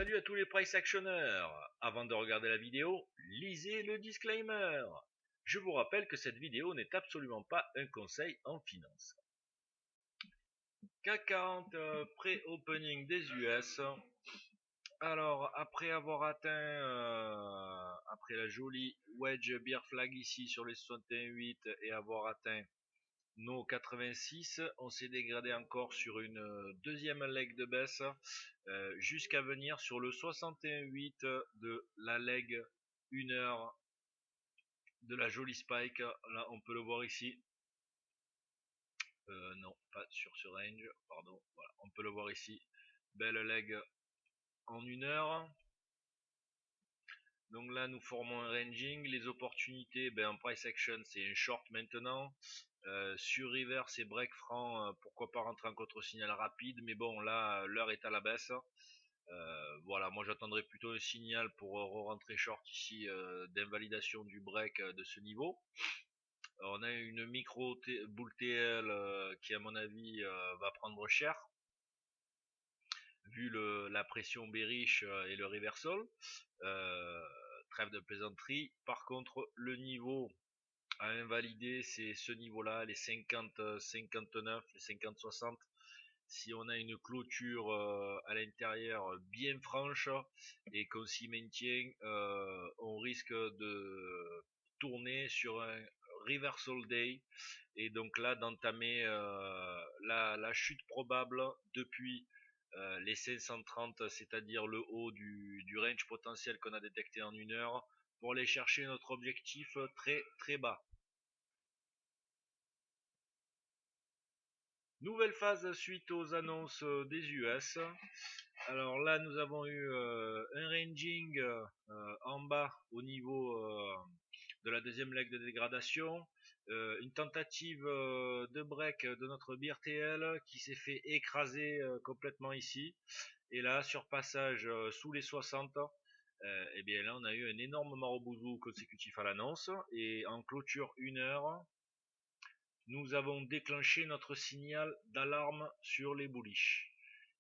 Salut à tous les price actionneurs. Avant de regarder la vidéo, lisez le disclaimer. Je vous rappelle que cette vidéo n'est absolument pas un conseil en finance. CAC 40 pré-opening des US. Alors, après avoir atteint, après la jolie wedge bear flag ici sur les 61,8 et avoir atteint nos 86, on s'est dégradé encore sur une deuxième leg de baisse jusqu'à venir sur le 61,8 de la leg 1 heure de la jolie spike. Là, on peut le voir ici. Non, pas sur ce range, pardon. Voilà, on peut le voir ici. Belle leg en 1 heure. Donc là, nous formons un ranging. Les opportunités, en price action, c'est un short maintenant. Sur reverse et break franc, pourquoi pas rentrer en contre-signal rapide. Mais bon, là, l'heure est à la baisse. Voilà, moi j'attendrai plutôt un signal pour rentrer short ici d'invalidation du break de ce niveau. On a une micro bull TL qui à mon avis va prendre cher vu la pression bearish et le reversal. Trêve de plaisanterie. Par contre, le niveau à invalider, c'est ce niveau-là, les 50-59, les 50-60. Si on a une clôture à l'intérieur bien franche et qu'on s'y maintient, on risque de tourner sur un reversal day et donc là d'entamer la chute probable depuis les 530, c'est-à-dire le haut du range potentiel qu'on a détecté en 1 heure, pour aller chercher notre objectif très très bas. Nouvelle phase suite aux annonces des US. Alors là, nous avons eu un ranging en bas au niveau de la deuxième leg de dégradation. Une tentative de break de notre BRTL qui s'est fait écraser complètement ici. Et là, sur passage sous les 60, et bien là, on a eu un énorme marobouzou consécutif à l'annonce. Et en clôture 1 heure, nous avons déclenché notre signal d'alarme sur les bullish.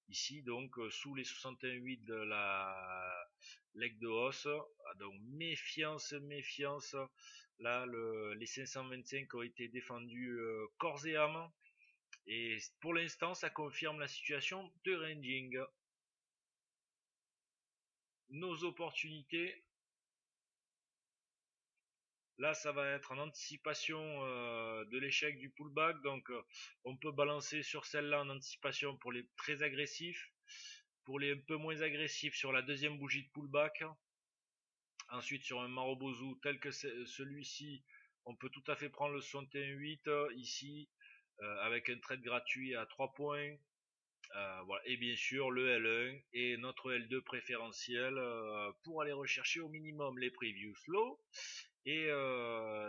Ici, donc, sous les 61,8 de la leg de hausse. Donc, méfiance, méfiance. Là, les 525 ont été défendus corps et âme. Et pour l'instant, ça confirme la situation de ranging. Nos opportunités. Là, ça va être en anticipation de l'échec du pullback. Donc, on peut balancer sur celle-là en anticipation pour les très agressifs. Pour les un peu moins agressifs, sur la deuxième bougie de pullback. Ensuite, sur un marobouzou tel que celui-ci, on peut tout à fait prendre le 61,8 ici, avec un trade gratuit à 3 points. Voilà. Et bien sûr, le L1 et notre L2 préférentiel pour aller rechercher au minimum les previous low et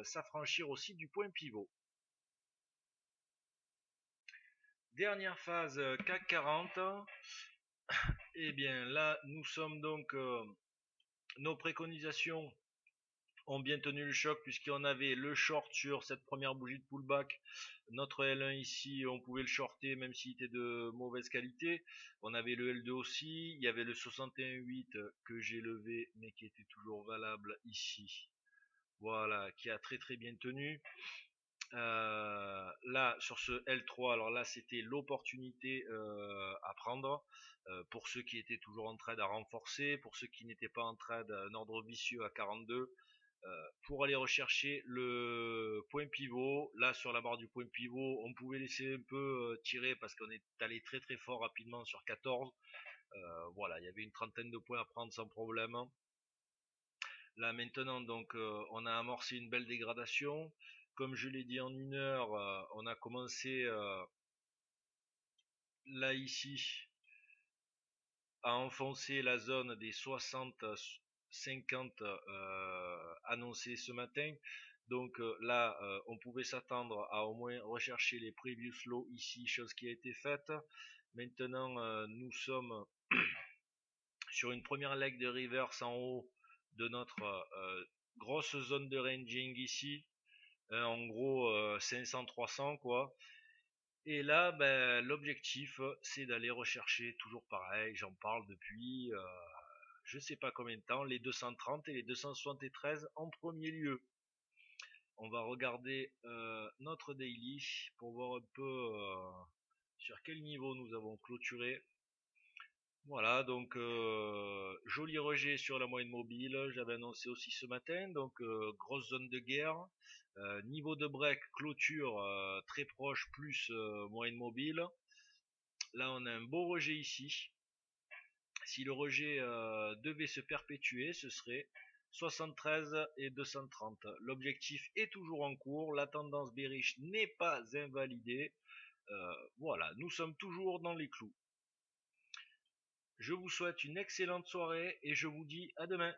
s'affranchir aussi du point pivot. Dernière phase CAC 40. Et bien là, nous sommes donc nos préconisations ont bien tenu le choc puisqu'on avait le short sur cette première bougie de pullback. Notre L1 ici, on pouvait le shorter même s'il était de mauvaise qualité. On avait le L2 aussi. Il y avait le 61,8 que j'ai levé mais qui était toujours valable ici. Voilà, qui a très très bien tenu. Là sur ce L3, alors là c'était l'opportunité à prendre pour ceux qui étaient toujours en trade à renforcer, pour ceux qui n'étaient pas en trade un ordre vicieux à 42 pour aller rechercher le point pivot. Là sur la barre du point pivot, on pouvait laisser un peu tirer parce qu'on est allé très très fort rapidement sur 14. Voilà, il y avait une trentaine de points à prendre sans problème. Là maintenant, donc on a amorcé une belle dégradation. Comme je l'ai dit en 1 heure, on a commencé là ici à enfoncer la zone des 60-50 annoncés ce matin. Donc là, on pouvait s'attendre à au moins rechercher les previous lows ici, chose qui a été faite. Maintenant, nous sommes sur une première leg de reverse en haut de notre grosse zone de ranging ici. En gros 500-300 quoi. Et là l'objectif c'est d'aller rechercher, toujours pareil, j'en parle depuis je sais pas combien de temps, les 230 et les 273 en premier lieu. On va regarder notre daily pour voir un peu sur quel niveau nous avons clôturé. Voilà, donc joli rejet sur la moyenne mobile, j'avais annoncé aussi ce matin, donc grosse zone de guerre, niveau de break, clôture très proche, plus moyenne mobile. Là on a un beau rejet ici. Si le rejet devait se perpétuer, ce serait 73 et 230. L'objectif est toujours en cours, la tendance bearish n'est pas invalidée. Voilà, nous sommes toujours dans les clous. Je vous souhaite une excellente soirée et je vous dis à demain.